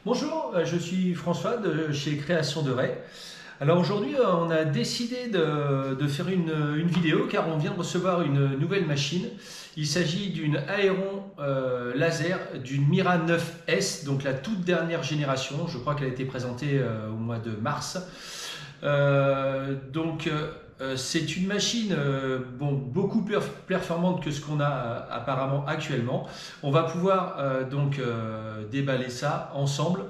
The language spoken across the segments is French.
Bonjour, je suis François de chez Création de Ray. Alors aujourd'hui, on a décidé de faire une vidéo car on vient de recevoir une nouvelle machine. Il s'agit d'une Aeron laser d'une Mira 9S, donc la toute dernière génération. Je crois qu'elle a été présentée au mois de mars. C'est une machine beaucoup plus performante que ce qu'on a apparemment actuellement. On va pouvoir déballer ça ensemble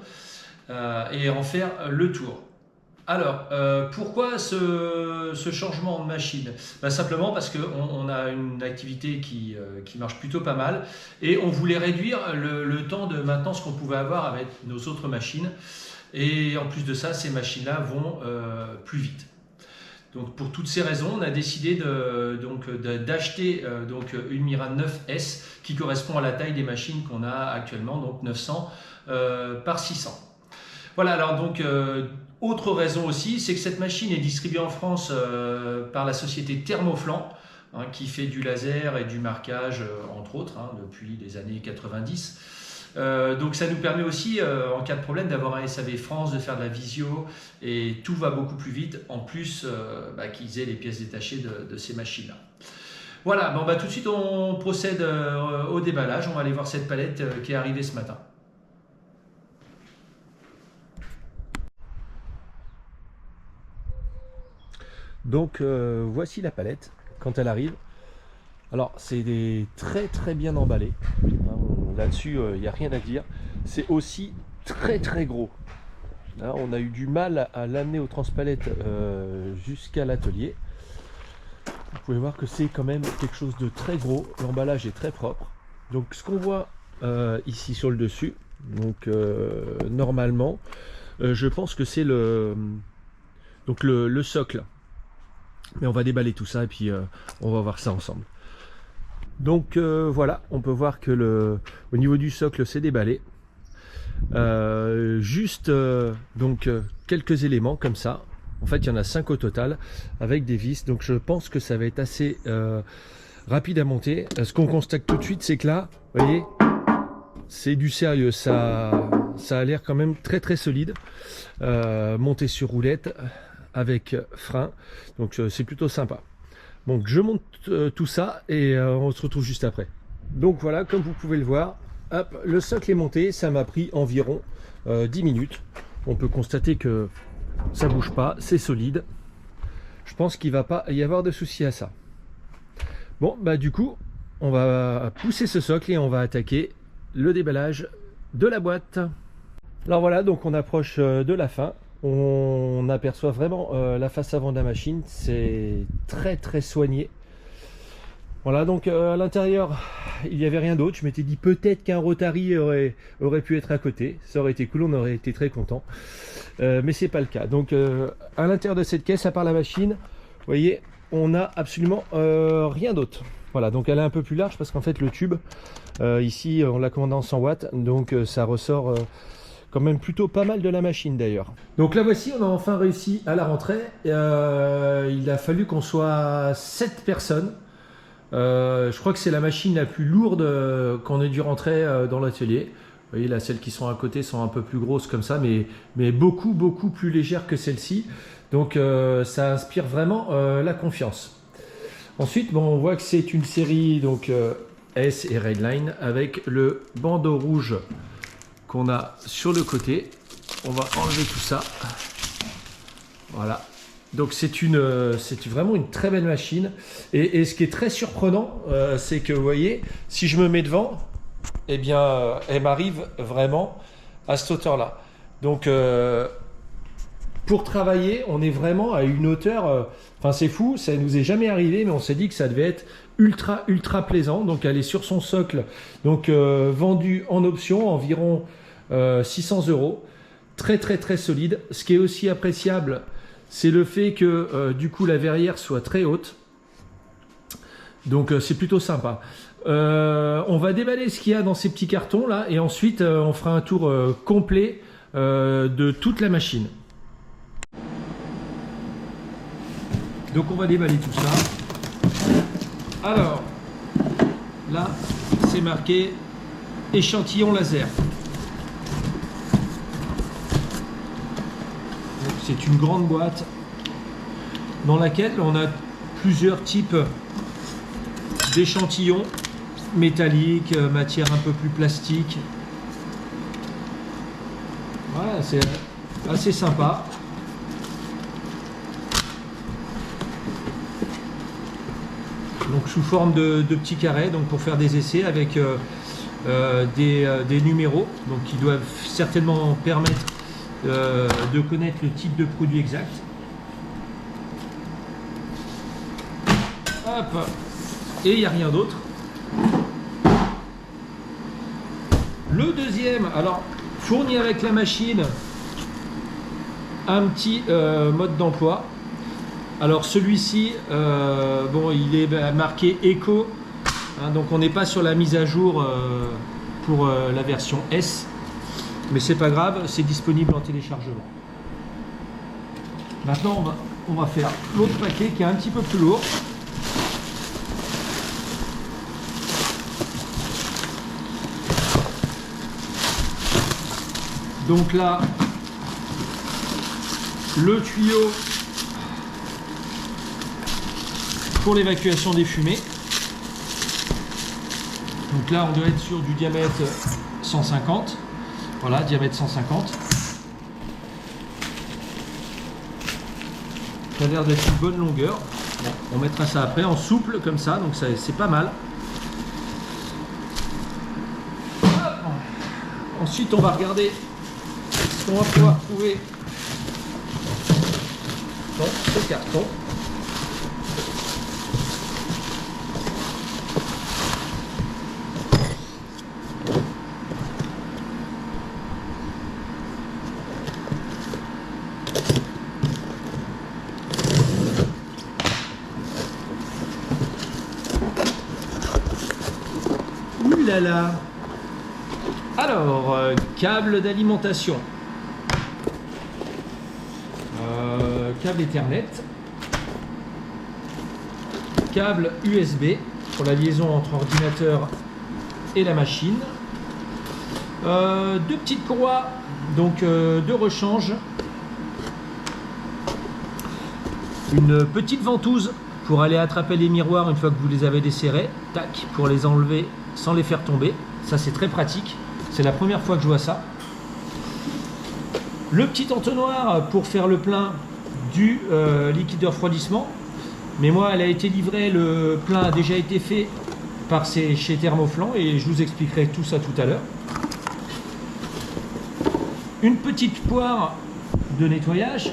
et en faire le tour. Alors, pourquoi ce changement de machine? Simplement parce qu'on a une activité qui marche plutôt pas mal et on voulait réduire le temps de maintenance qu'on pouvait avoir avec nos autres machines. Et en plus de ça, ces machines-là vont plus vite. Donc pour toutes ces raisons, on a décidé d'acheter une Mira 9S qui correspond à la taille des machines qu'on a actuellement, donc 900 par 600. Voilà, alors autre raison aussi, c'est que cette machine est distribuée en France par la société Thermoflan, qui fait du laser et du marquage, entre autres, depuis les années 90. Donc ça nous permet aussi, en cas de problème, d'avoir un SAV France, de faire de la visio, et tout va beaucoup plus vite, en plus qu'ils aient les pièces détachées de ces machines-là. Voilà, tout de suite on procède au déballage. On va aller voir cette palette qui est arrivée ce matin. Donc voici la palette quand elle arrive. Alors c'est très bien emballé. Là-dessus, il n'y a rien à dire. C'est aussi très gros. Là, on a eu du mal à l'amener au transpalette jusqu'à l'atelier. Vous pouvez voir que c'est quand même quelque chose de très gros. L'emballage est très propre. Donc ce qu'on voit ici sur le dessus, normalement, je pense que c'est le socle. Mais on va déballer tout ça et puis on va voir ça ensemble. Donc voilà, on peut voir que au niveau du socle c'est déballé. Quelques éléments comme ça. En fait il y en a 5 au total avec des vis. Donc je pense que ça va être assez rapide à monter. Ce qu'on constate tout de suite, c'est que là, vous voyez, c'est du sérieux. Ça a l'air quand même très solide. Monté sur roulette avec frein. Donc c'est plutôt sympa. Donc je monte tout ça et on se retrouve juste après. Donc voilà, comme vous pouvez le voir, hop, le socle est monté, ça m'a pris environ 10 minutes. On peut constater que ça bouge pas, c'est solide. Je pense qu'il va pas y avoir de souci à ça. Bon, du coup, on va pousser ce socle et on va attaquer le déballage de la boîte. Alors voilà, donc on approche de la fin. On aperçoit vraiment la face avant de la machine, c'est très soigné. Voilà, donc à l'intérieur il n'y avait rien d'autre. Je m'étais dit peut-être qu'un Rotary aurait pu être à côté, ça aurait été cool, on aurait été très content, mais c'est pas le cas. Donc à l'intérieur de cette caisse, à part la machine, vous voyez, on n'a absolument rien d'autre. Voilà, donc elle est un peu plus large parce qu'en fait le tube ici on l'a commandé en 100 watts, donc ça ressort quand même plutôt pas mal de la machine d'ailleurs. Donc là voici, on a enfin réussi à la rentrée. Il a fallu qu'on soit 7 personnes. Je crois que c'est la machine la plus lourde qu'on ait dû rentrer dans l'atelier. Vous voyez là, celles qui sont à côté sont un peu plus grosses comme ça, mais beaucoup plus légères que celle-ci. Donc ça inspire vraiment la confiance. Ensuite, on voit que c'est une série S et Redline avec le bandeau rouge qu'on a sur le côté. On va enlever tout ça. Voilà. Donc c'est vraiment une très belle machine. Et ce qui est très surprenant, c'est que vous voyez, si je me mets devant, eh bien, elle m'arrive vraiment à cette hauteur-là. Donc pour travailler, on est vraiment à une hauteur. Enfin, c'est fou, ça nous est jamais arrivé, mais on s'est dit que ça devait être ultra plaisant. Donc elle est sur son socle, vendue en option environ 600 €. Très solide. Ce qui est aussi appréciable, c'est le fait que du coup la verrière soit très haute. Donc c'est plutôt sympa. On va déballer ce qu'il y a dans ces petits cartons là et ensuite on fera un tour complet de toute la machine. Donc on va déballer tout ça. Alors là c'est marqué échantillon laser. c'est une grande boîte dans laquelle on a plusieurs types d'échantillons métalliques, matière un peu plus plastique. Voilà, c'est assez sympa. Donc sous forme de petits carrés, donc pour faire des essais avec des numéros, donc qui doivent certainement permettre de connaître le type de produit exact. Hop. Et il n'y a rien d'autre. Le deuxième, alors fourni avec la machine, un petit mode d'emploi. Alors celui-ci, bon, il est marqué Eco, hein, donc on n'est pas sur la mise à jour pour la version S, mais c'est pas grave, c'est disponible en téléchargement. Maintenant, on va faire l'autre paquet qui est un petit peu plus lourd. Donc là, le tuyau pour l'évacuation des fumées. Donc là, on doit être sur du diamètre 150. Voilà, diamètre 150. Ça a l'air d'être une bonne longueur. Bon, on mettra ça après en souple comme ça, donc c'est pas mal. Ensuite, on va regarder ce qu'on va pouvoir trouver dans ce carton. Ouh là là. Alors, câble d'alimentation, câble Ethernet, câble USB pour la liaison entre ordinateur et la machine, deux petites courroies donc de rechange, une petite ventouse pour aller attraper les miroirs une fois que vous les avez desserrés, tac, pour les enlever sans les faire tomber. Ça, c'est très pratique. C'est la première fois que je vois ça. Le petit entonnoir pour faire le plein du liquide de refroidissement. Mais moi, elle a été livrée, le plein a déjà été fait par chez Thermoflan et je vous expliquerai tout ça tout à l'heure. Une petite poire de nettoyage.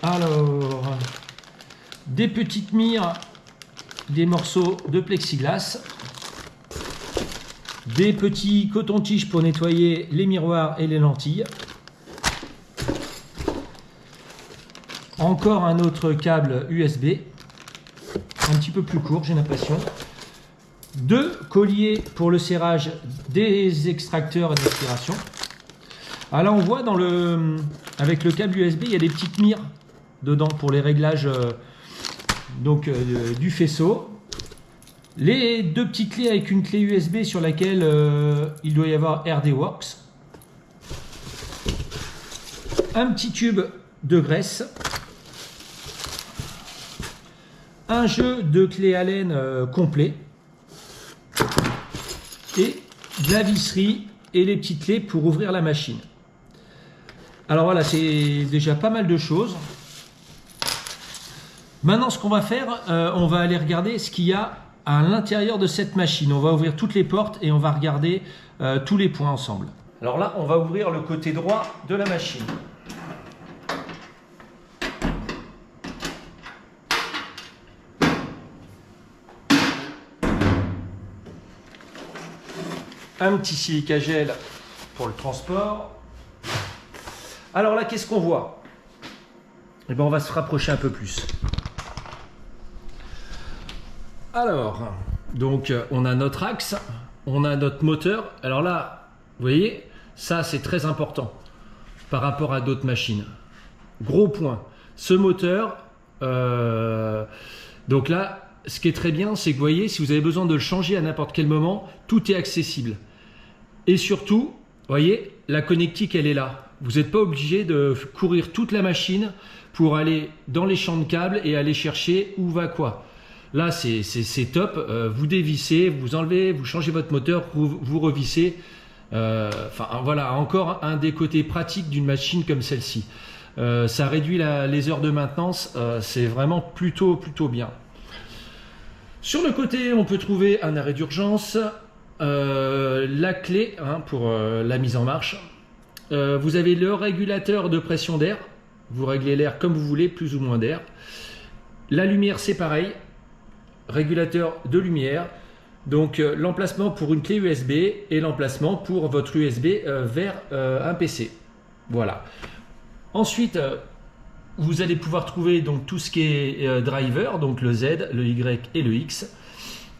Alors, des petites mires, des morceaux de plexiglas, des petits cotons-tiges pour nettoyer les miroirs et les lentilles, encore un autre câble USB, un petit peu plus court, j'ai l'impression, deux colliers pour le serrage des extracteurs et d'aspiration. Ah là, on voit avec le câble USB, il y a des petites mires dedans pour les réglages du faisceau. Les deux petites clés avec une clé USB sur laquelle il doit y avoir RDWorks. Un petit tube de graisse. Un jeu de clés Allen complet. Et de la visserie et les petites clés pour ouvrir la machine. Alors voilà, c'est déjà pas mal de choses. Maintenant, ce qu'on va faire, on va aller regarder ce qu'il y a à l'intérieur de cette machine. On va ouvrir toutes les portes et on va regarder tous les points ensemble. Alors là, on va ouvrir le côté droit de la machine. Un petit silicagel pour le transport. Alors là, qu'est-ce qu'on voit? Eh bien, on va se rapprocher un peu plus. Alors, donc on a notre axe, on a notre moteur. Alors là, vous voyez, ça c'est très important par rapport à d'autres machines. Gros point, ce moteur, donc là, ce qui est très bien, c'est que vous voyez, si vous avez besoin de le changer à n'importe quel moment, tout est accessible. Et surtout, vous voyez, la connectique, elle est là. Vous n'êtes pas obligé de courir toute la machine pour aller dans les champs de câbles et aller chercher où va quoi. Là, c'est top. Vous dévissez, vous enlevez, vous changez votre moteur, vous revissez. Enfin, voilà, encore un des côtés pratiques d'une machine comme celle-ci. Ça réduit les heures de maintenance. C'est vraiment plutôt bien. Sur le côté, on peut trouver un arrêt d'urgence, la clé pour la mise en marche. Vous avez le régulateur de pression d'air. Vous réglez l'air comme vous voulez, plus ou moins d'air. La lumière, c'est pareil. Régulateur de lumière. Donc l'emplacement pour une clé USB et l'emplacement pour votre USB vers un PC. Voilà. Ensuite, vous allez pouvoir trouver donc tout ce qui est driver, donc le Z, le Y et le X.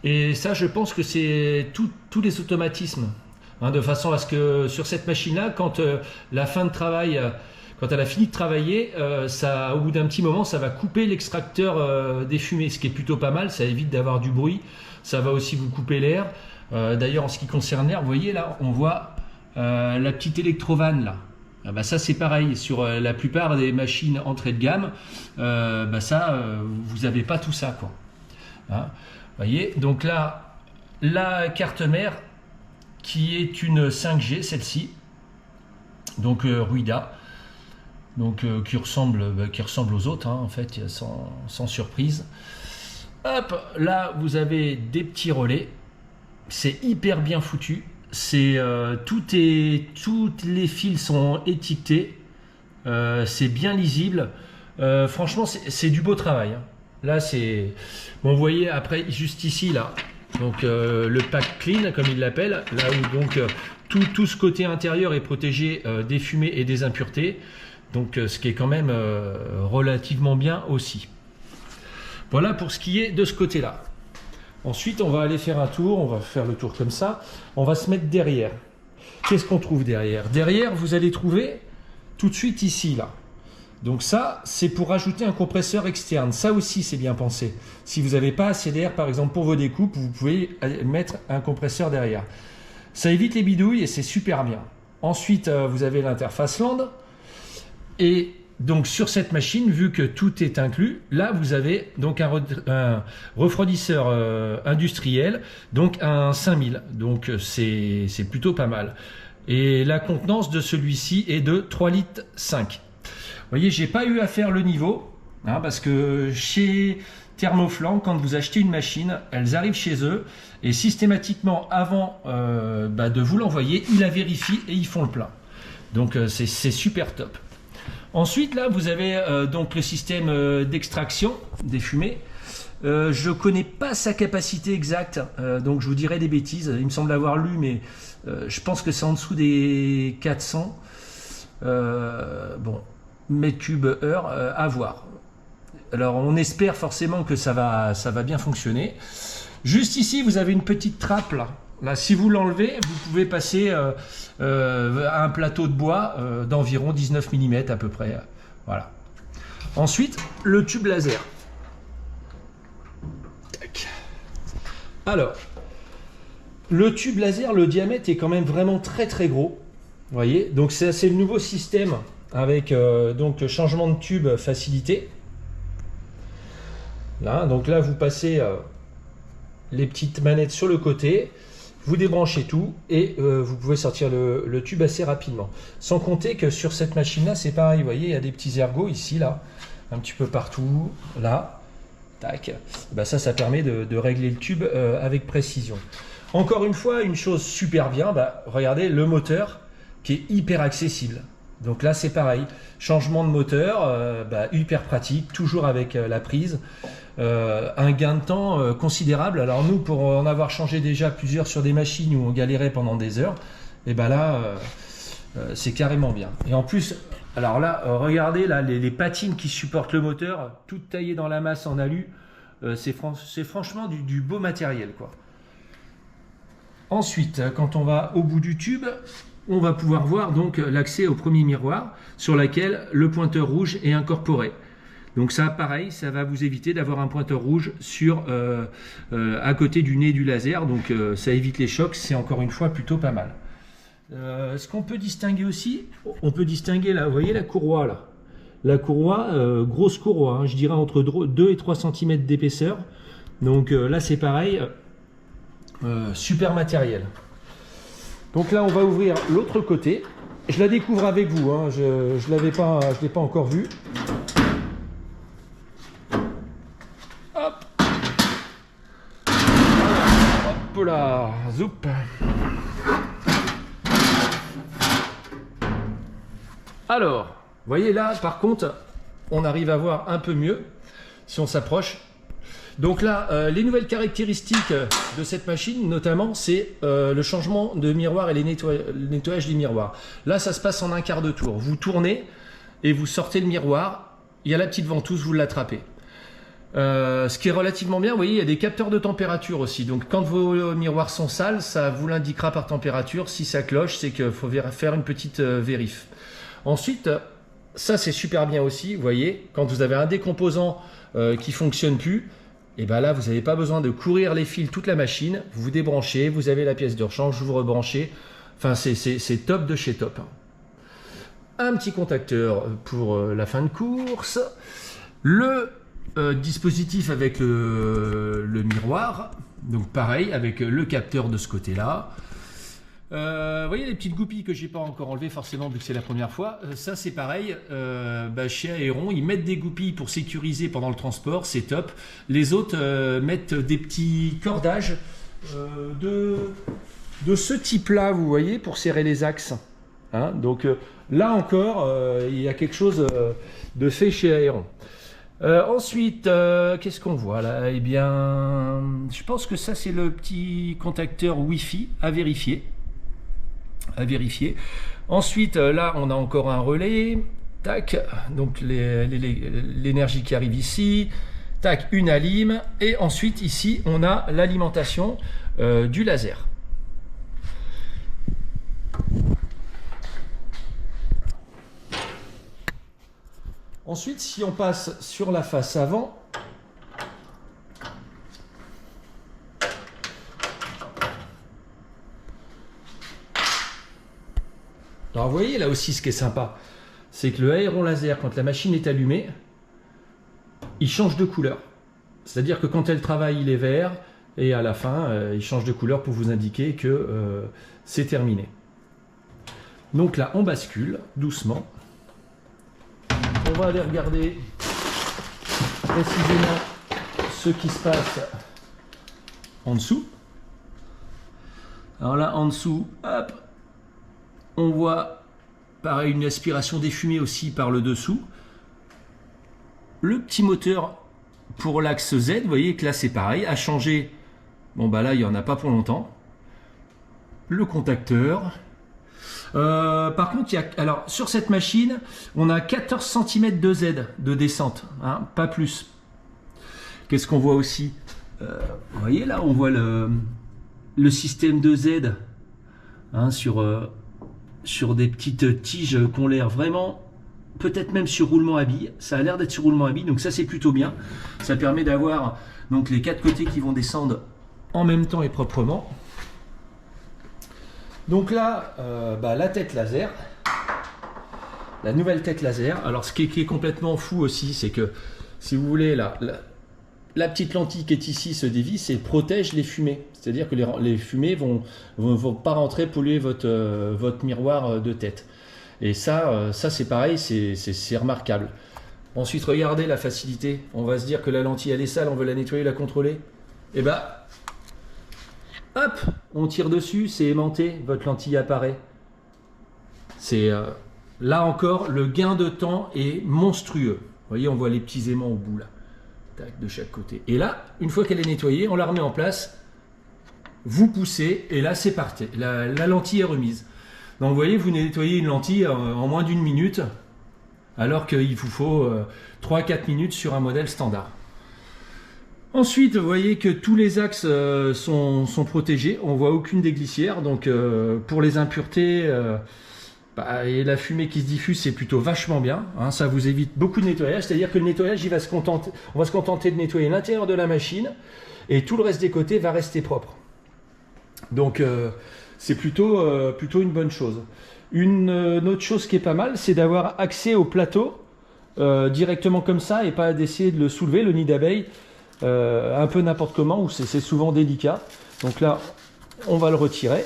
Et ça, je pense que c'est tous les automatismes. De façon à ce que sur cette machine-là, quand la fin de travail, quand elle a fini de travailler, au bout d'un petit moment, ça va couper l'extracteur des fumées, ce qui est plutôt pas mal. Ça évite d'avoir du bruit. Ça va aussi vous couper l'air. D'ailleurs, en ce qui concerne l'air, vous voyez là, on voit la petite électrovanne là. Ça c'est pareil sur la plupart des machines entrée de gamme. Vous n'avez pas tout ça quoi. Voyez, donc là, la carte mère qui est une 5G, celle-ci, donc Ruida, donc qui ressemble aux autres en fait, sans surprise. Hop, là vous avez des petits relais, c'est hyper bien foutu. Toutes les fils sont étiquetés, c'est bien lisible. Franchement, c'est du beau travail. Là, c'est bon. Vous voyez après, juste ici, là, donc le pack clean, comme il l'appelle, là où donc tout ce côté intérieur est protégé des fumées et des impuretés. Donc, ce qui est quand même relativement bien aussi. Voilà pour ce qui est de ce côté-là. Ensuite, on va aller faire un tour, on va faire le tour comme ça. On va se mettre derrière. Qu'est-ce qu'on trouve derrière? Derrière, vous allez trouver tout de suite ici, là. Donc ça, c'est pour rajouter un compresseur externe. Ça aussi, c'est bien pensé. Si vous n'avez pas assez d'air, par exemple, pour vos découpes, vous pouvez mettre un compresseur derrière. Ça évite les bidouilles et c'est super bien. Ensuite, vous avez l'interface LAN. Et donc sur cette machine, vu que tout est inclus, là vous avez donc un refroidisseur industriel, donc un 5000, donc c'est plutôt pas mal. Et la contenance de celui-ci est de 3,5 litres. Vous voyez, j'ai pas eu à faire le niveau, parce que chez Thermoflan, quand vous achetez une machine, elles arrivent chez eux et systématiquement avant de vous l'envoyer, ils la vérifient et ils font le plein. Donc c'est super top. Ensuite, là, vous avez donc le système d'extraction des fumées. Je ne connais pas sa capacité exacte, donc je vous dirai des bêtises. Il me semble avoir lu, mais je pense que c'est en dessous des 400 mètres cubes heure à voir. Alors, on espère forcément que ça va bien fonctionner. Juste ici, vous avez une petite trappe là. Là, si vous l'enlevez, vous pouvez passer à un plateau de bois d'environ 19 mm à peu près. Voilà. Ensuite, le tube laser. Tac. Alors, le tube laser, le diamètre est quand même vraiment très gros. Vous voyez, donc c'est le nouveau système avec donc changement de tube facilité. Là, donc là, vous passez les petites manettes sur le côté. Vous débranchez tout et vous pouvez sortir le tube assez rapidement. Sans compter que sur cette machine-là, c'est pareil. Vous voyez, il y a des petits ergots ici, là, un petit peu partout, là. Tac. Ça permet de régler le tube avec précision. Encore une fois, une chose super bien, regardez le moteur qui est hyper accessible. Donc là, c'est pareil. Changement de moteur, hyper pratique, toujours avec la prise. Un gain de temps considérable. Alors nous, pour en avoir changé déjà plusieurs sur des machines où on galérait pendant des heures, et c'est carrément bien. Et en plus, alors là, regardez là, les patines qui supportent le moteur, toutes taillées dans la masse en alu, c'est franchement du beau matériel, quoi. Ensuite, quand on va au bout du tube, on va pouvoir voir donc l'accès au premier miroir sur lequel le pointeur rouge est incorporé. Donc ça, pareil, ça va vous éviter d'avoir un pointeur rouge à côté du nez du laser. Donc ça évite les chocs, c'est encore une fois plutôt pas mal. Ce qu'on peut distinguer aussi, on peut distinguer là, vous voyez la courroie là. La courroie, grosse courroie, hein, je dirais entre 2 et 3 cm d'épaisseur. Donc là c'est pareil, super matériel. Donc là on va ouvrir l'autre côté. Je la découvre avec vous, hein, je ne l'ai pas encore vue. Hop. Hop là, zoup. Alors, vous voyez là, par contre, on arrive à voir un peu mieux si on s'approche. Donc là, les nouvelles caractéristiques de cette machine, notamment, c'est le changement de miroir et le nettoyage des miroirs. Là, ça se passe en un quart de tour. Vous tournez et vous sortez le miroir. Il y a la petite ventouse, vous l'attrapez. Ce qui est relativement bien, vous voyez, il y a des capteurs de température aussi. Donc quand vos miroirs sont sales, ça vous l'indiquera par température. Si ça cloche, c'est qu'il faut faire une petite vérif. Ensuite, ça c'est super bien aussi, vous voyez, quand vous avez un des composants qui ne fonctionne plus, et bien là vous n'avez pas besoin de courir les fils toute la machine, vous vous débranchez, vous avez la pièce de rechange, vous rebranchez, enfin c'est top de chez top. Un petit contacteur pour la fin de course, le dispositif avec le miroir, donc pareil avec le capteur de ce côté-là. Vous voyez les petites goupilles que j'ai pas encore enlevées forcément vu que c'est la première fois, ça c'est pareil, chez Aéron ils mettent des goupilles pour sécuriser pendant le transport, c'est top. Les autres mettent des petits cordages de ce type là, vous voyez, pour serrer les axes, hein. Donc là encore il y a quelque chose de fait chez Aéron. Ensuite, qu'est-ce qu'on voit là? Eh bien, je pense que ça c'est le petit contacteur Wi-Fi à vérifier. Ensuite, là, on a encore un relais. Tac, donc l'énergie qui arrive ici. Tac, une alim. Et ensuite, ici, on a l'alimentation du laser. Ensuite, si on passe sur la face avant, alors vous voyez là aussi ce qui est sympa, c'est que le aéron laser, quand la machine est allumée, il change de couleur. C'est-à-dire que quand elle travaille, il est vert, et à la fin, il change de couleur pour vous indiquer que c'est terminé. Donc là, on bascule doucement. On va aller regarder précisément ce qui se passe en dessous. Alors là, en dessous, hop, on voit pareil une aspiration des fumées aussi par le dessous. Le petit moteur pour l'axe Z, vous voyez que là c'est pareil, a changé. Bon bah là il n'y en a pas pour longtemps. Le contacteur. Par contre, alors sur cette machine, on a 14 cm de Z de descente, hein, pas plus. Qu'est-ce qu'on voit aussi? Vous voyez là, on voit le système de Z, hein, sur des petites tiges qui ont l'air vraiment, peut-être même sur roulement à billes. Ça a l'air d'être sur roulement à billes, donc ça c'est plutôt bien. Ça permet d'avoir donc les 4 côtés qui vont descendre en même temps et proprement. Donc là, la tête laser, la nouvelle tête laser. Alors ce qui est complètement fou aussi, c'est que si vous voulez, la petite lentille qui est ici se dévisse et protège les fumées. C'est-à-dire que les fumées vont pas rentrer polluer votre miroir de tête. Et ça c'est pareil, c'est remarquable. Ensuite, regardez la facilité. On va se dire que la lentille elle est sale, on veut la nettoyer, la contrôler. Et hop, on tire dessus, c'est aimanté, votre lentille apparaît. C'est là encore, le gain de temps est monstrueux. Vous voyez, on voit les petits aimants au bout là, tac, de chaque côté. Et là, une fois qu'elle est nettoyée, on la remet en place. Vous poussez et là c'est parti. La lentille est remise. Donc vous voyez, vous nettoyez une lentille en moins d'une minute, alors qu'il vous faut 3-4 minutes sur un modèle standard. Ensuite, vous voyez que tous les axes sont protégés, on voit aucune des glissières, donc pour les impuretés et la fumée qui se diffuse, c'est plutôt vachement bien, hein, ça vous évite beaucoup de nettoyage, c'est-à-dire que le nettoyage, on va se contenter de nettoyer l'intérieur de la machine et tout le reste des côtés va rester propre. Donc c'est plutôt une bonne chose. Une autre chose qui est pas mal, c'est d'avoir accès au plateau directement comme ça et pas d'essayer de le soulever, le nid d'abeille, un peu n'importe comment, où c'est souvent délicat. Donc là, on va le retirer.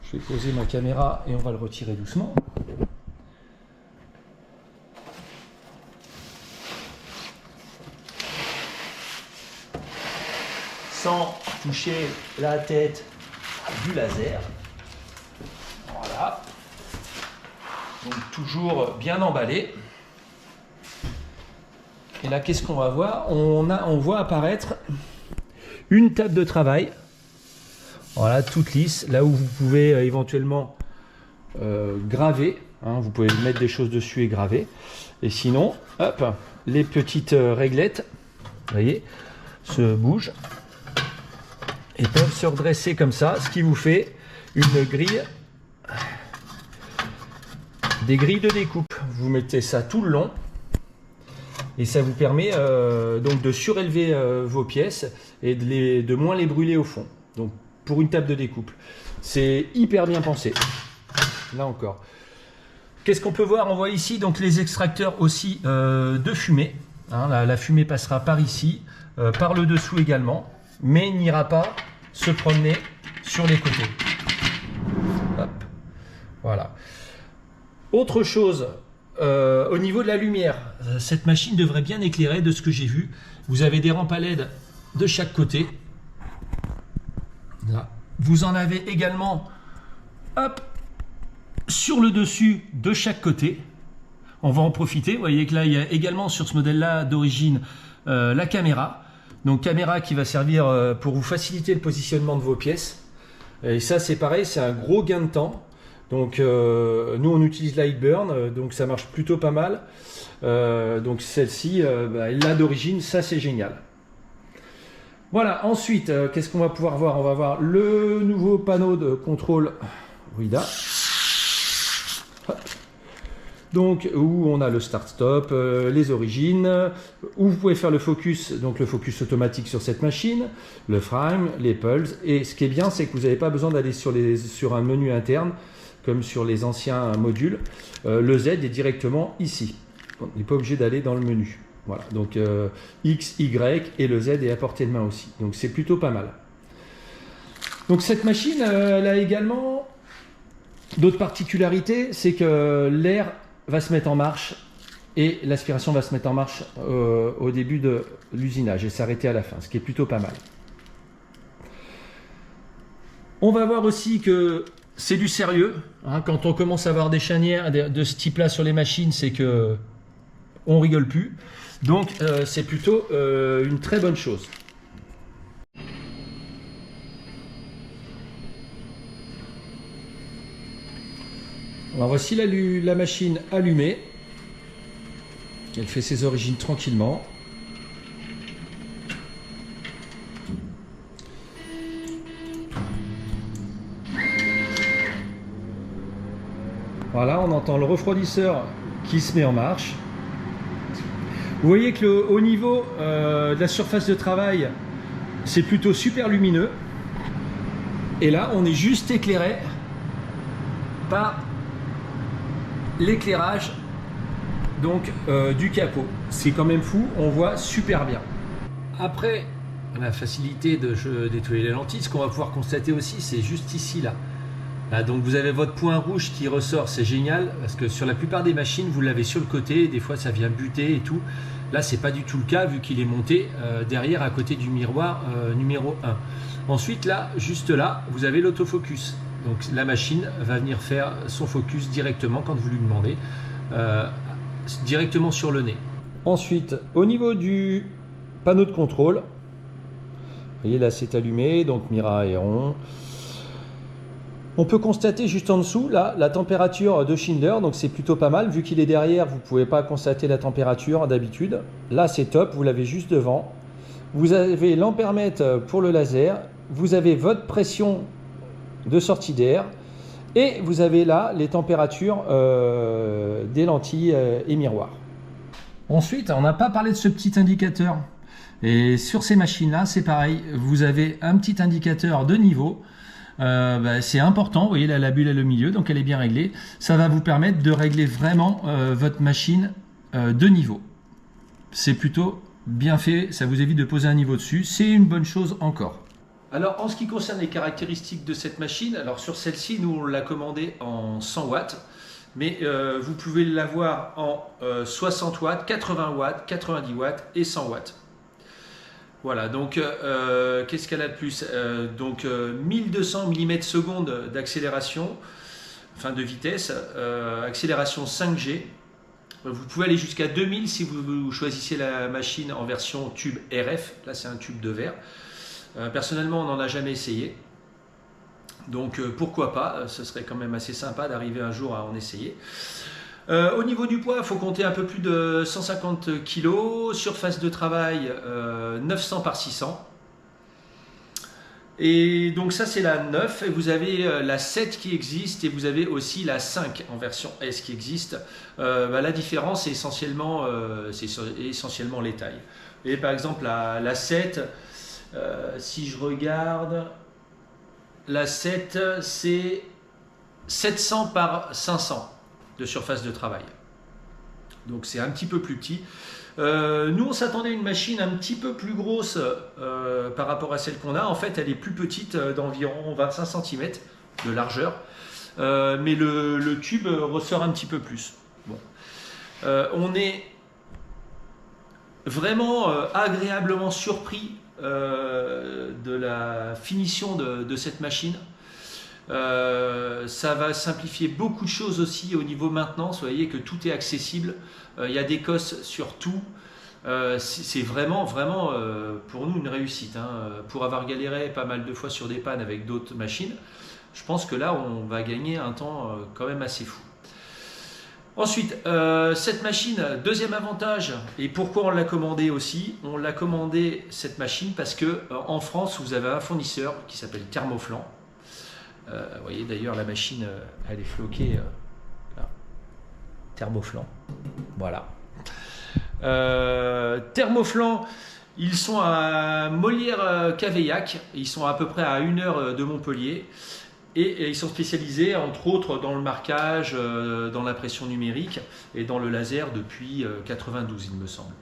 Je vais poser ma caméra et on va le retirer doucement. Sans toucher la tête du laser. Voilà. Donc toujours bien emballé. Et là, qu'est-ce qu'on va voir? On voit apparaître une table de travail. Voilà, toute lisse. Là où vous pouvez éventuellement graver. Hein, vous pouvez mettre des choses dessus et graver. Et sinon, hop, les petites réglettes, vous voyez, se bougent et peuvent se redresser comme ça, ce qui vous fait une grille, des grilles de découpe. Vous mettez ça tout le long et ça vous permet donc de surélever vos pièces et de moins les brûler au fond. Donc pour une table de découpe, c'est hyper bien pensé. Là encore. Qu'est-ce qu'on peut voir? On voit ici donc les extracteurs aussi de fumée. Hein, la fumée passera par ici, par le dessous également, mais n'ira pas se promener sur les côtés. Hop. Voilà. Autre chose, au niveau de la lumière, cette machine devrait bien éclairer de ce que j'ai vu. Vous avez des rampes à LED de chaque côté. Là. Vous en avez également, hop, sur le dessus de chaque côté. On va en profiter. Vous voyez que là, il y a également sur ce modèle-là d'origine la caméra. Donc caméra qui va servir pour vous faciliter le positionnement de vos pièces. Et ça, c'est pareil, c'est un gros gain de temps. Donc nous, on utilise Lightburn, donc ça marche plutôt pas mal. Donc celle-ci, là d'origine, ça c'est génial. Voilà, ensuite, qu'est-ce qu'on va pouvoir voir? On va voir le nouveau panneau de contrôle WIDA. Hop. Donc où on a le start-stop, les origines, où vous pouvez faire le focus, donc le focus automatique sur cette machine, le frame, les pulses. Et ce qui est bien, c'est que vous n'avez pas besoin d'aller sur un menu interne, comme sur les anciens modules. Le Z est directement ici. On n'est pas obligé d'aller dans le menu. Voilà, donc X, Y et le Z est à portée de main aussi. Donc c'est plutôt pas mal. Donc cette machine, elle a également d'autres particularités, c'est que l'air va se mettre en marche et l'aspiration va se mettre en marche au début de l'usinage et s'arrêter à la fin, ce qui est plutôt pas mal. On va voir aussi que c'est du sérieux. Hein, quand on commence à avoir des chanières de ce type-là sur les machines, c'est que on rigole plus. Donc c'est plutôt une très bonne chose. Alors voici la machine allumée. Elle fait ses origines tranquillement. Voilà, on entend le refroidisseur qui se met en marche. Vous voyez que au niveau de la surface de travail, c'est plutôt super lumineux. Et là, on est juste éclairé par l'éclairage donc du capot. C'est quand même fou, on voit super bien. Après la facilité de nettoyer les lentilles, ce qu'on va pouvoir constater aussi, c'est juste ici là. Là, donc vous avez votre point rouge qui ressort, c'est génial parce que sur la plupart des machines vous l'avez sur le côté et des fois ça vient buter et tout. Là c'est pas du tout le cas vu qu'il est monté derrière à côté du miroir numéro 1. Ensuite là, juste là, vous avez l'autofocus. Donc la machine va venir faire son focus directement quand vous lui demandez, directement sur le nez. Ensuite, au niveau du panneau de contrôle, vous voyez là c'est allumé, donc Mira est rond. On peut constater juste en dessous là la température de Schindler, donc c'est plutôt pas mal. Vu qu'il est derrière, vous ne pouvez pas constater la température d'habitude. Là c'est top, vous l'avez juste devant. Vous avez l'ampèremètre pour le laser, vous avez votre pression de sortie d'air et vous avez là les températures des lentilles et miroirs. Ensuite, on n'a pas parlé de ce petit indicateur. Et sur ces machines-là, c'est pareil. Vous avez un petit indicateur de niveau. c'est important. Vous voyez là, la bulle est au milieu, donc elle est bien réglée. Ça va vous permettre de régler vraiment votre machine de niveau. C'est plutôt bien fait, ça vous évite de poser un niveau dessus. C'est une bonne chose encore. Alors en ce qui concerne les caractéristiques de cette machine, alors sur celle-ci, nous on l'a commandée en 100 watts. Mais vous pouvez l'avoir en 60 watts, 80 watts, 90 watts et 100 watts. Voilà, donc qu'est-ce qu'elle a de plus? 1200 mm/s d'accélération, enfin de vitesse, accélération 5G. Vous pouvez aller jusqu'à 2000 si vous choisissez la machine en version tube RF. Là, c'est un tube de verre. Personnellement, on n'en a jamais essayé. Donc pourquoi pas, ce serait quand même assez sympa d'arriver un jour à en essayer. Au niveau du poids, il faut compter un peu plus de 150 kg, surface de travail 900 par 600. Et donc ça c'est la 9, et vous avez la 7 qui existe, et vous avez aussi la 5 en version S qui existe. La différence c'est essentiellement les tailles. Et par exemple la 7, si je regarde, la 7 c'est 700 par 500 de surface de travail. Donc c'est un petit peu plus petit. Nous on s'attendait à une machine un petit peu plus grosse par rapport à celle qu'on a. En fait elle est plus petite, d'environ 25 cm de largeur. Mais le tube ressort un petit peu plus. Bon. On est vraiment agréablement surpris de la finition de cette machine. Ça va simplifier beaucoup de choses aussi au niveau maintenance. Vous voyez que tout est accessible. Il y a des cosses sur tout. C'est vraiment pour nous une réussite. Pour avoir galéré pas mal de fois sur des pannes avec d'autres machines, je pense que là on va gagner un temps quand même assez fou. Ensuite, cette machine, deuxième avantage, et pourquoi on l'a commandé aussi? On l'a commandé cette machine parce que en France vous avez un fournisseur qui s'appelle Thermoflan. Vous voyez d'ailleurs la machine, elle est floquée. Là. Thermoflan. Voilà. Thermoflan, ils sont à Molière-Caveillac. Ils sont à peu près à 1 heure de Montpellier. Et ils sont spécialisés entre autres dans le marquage, dans l'impression numérique et dans le laser depuis 92 il me semble.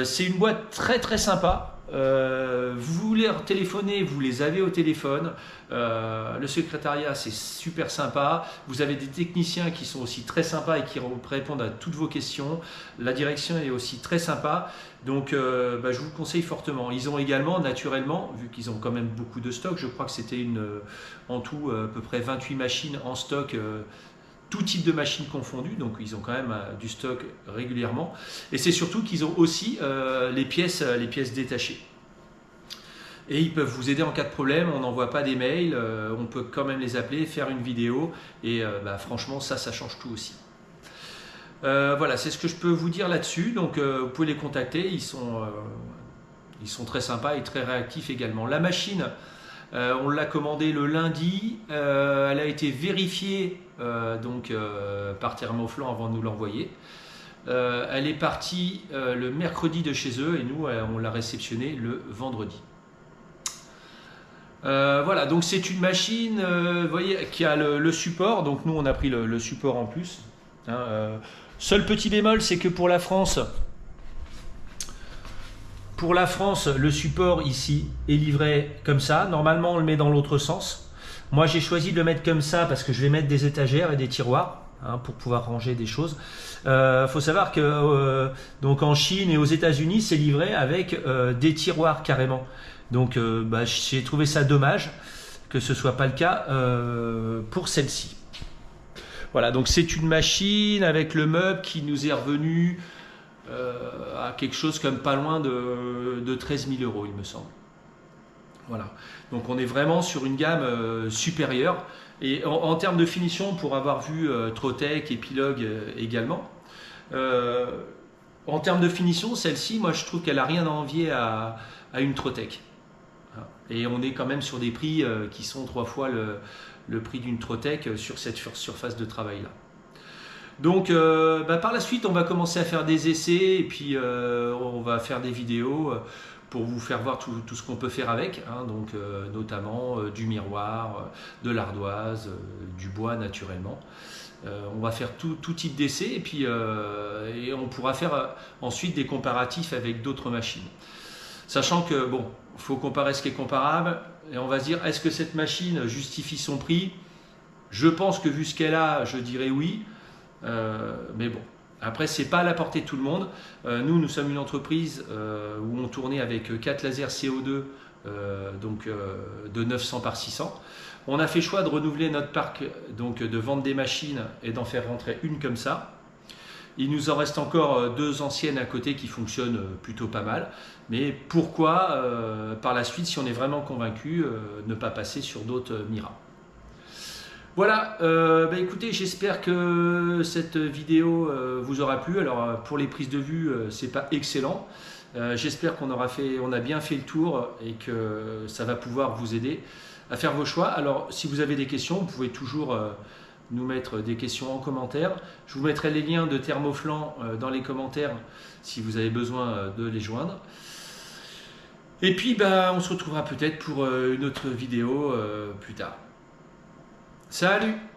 C'est une boîte très très sympa. Vous voulez téléphoner, vous les avez au téléphone. Le secrétariat c'est super sympa. Vous avez des techniciens qui sont aussi très sympas et qui répondent à toutes vos questions. La direction est aussi très sympa. Donc je vous le conseille fortement. Ils ont également naturellement, vu qu'ils ont quand même beaucoup de stock, je crois que c'était en tout à peu près 28 machines en stock, tout type de machines confondues, donc ils ont quand même du stock régulièrement. Et c'est surtout qu'ils ont aussi les pièces détachées. Et ils peuvent vous aider en cas de problème, on n'envoie pas des mails, on peut quand même les appeler, faire une vidéo, et franchement ça change tout aussi. Voilà, c'est ce que je peux vous dire là-dessus, donc vous pouvez les contacter, ils sont très sympas et très réactifs également. La machine, on l'a commandée le lundi, elle a été vérifiée par Thermoflan avant de nous l'envoyer. Elle est partie le mercredi de chez eux et nous on l'a réceptionnée le vendredi. Voilà, donc c'est une machine vous voyez, qui a le support, donc nous on a pris le support en plus. Seul petit bémol, c'est que pour la France, le support ici est livré comme ça. Normalement, on le met dans l'autre sens. Moi, j'ai choisi de le mettre comme ça parce que je vais mettre des étagères et des tiroirs pour pouvoir ranger des choses. Faut savoir que donc en Chine et aux États-Unis, c'est livré avec des tiroirs carrément. Donc, j'ai trouvé ça dommage que ce soit pas le cas pour celle-ci. Voilà, donc c'est une machine avec le meuble qui nous est revenu à quelque chose comme pas loin de 13 000 €, il me semble. Voilà, donc on est vraiment sur une gamme supérieure. Et en termes de finition, pour avoir vu Trotec, Epilogue également, en termes de finition, celle-ci, moi je trouve qu'elle n'a rien à envier à une Trotec. Et on est quand même sur des prix qui sont 3 fois le prix d'une Trotec sur cette surface de travail là. Donc par la suite on va commencer à faire des essais et puis on va faire des vidéos pour vous faire voir tout ce qu'on peut faire avec, hein, donc notamment du miroir, de l'ardoise, du bois naturellement. On va faire tout type d'essai et puis et on pourra faire ensuite des comparatifs avec d'autres machines. Sachant que bon, il faut comparer ce qui est comparable et on va se dire est-ce que cette machine justifie son prix? Je pense que vu ce qu'elle a, je dirais oui, mais bon. Après, c'est pas à la portée de tout le monde. Nous sommes une entreprise où on tournait avec 4 lasers CO2, donc de 900 par 600. On a fait choix de renouveler notre parc, donc de vendre des machines et d'en faire rentrer une comme ça. Il nous en reste encore 2 anciennes à côté qui fonctionnent plutôt pas mal. Mais pourquoi, par la suite, si on est vraiment convaincu, ne pas passer sur d'autres Mira? Voilà, écoutez, j'espère que cette vidéo vous aura plu. Alors pour les prises de vue, c'est pas excellent. J'espère qu'on a bien fait le tour et que ça va pouvoir vous aider à faire vos choix. Alors si vous avez des questions, vous pouvez toujours nous mettre des questions en commentaire. Je vous mettrai les liens de Thermoflan dans les commentaires si vous avez besoin de les joindre. Et puis on se retrouvera peut-être pour une autre vidéo plus tard. Salut!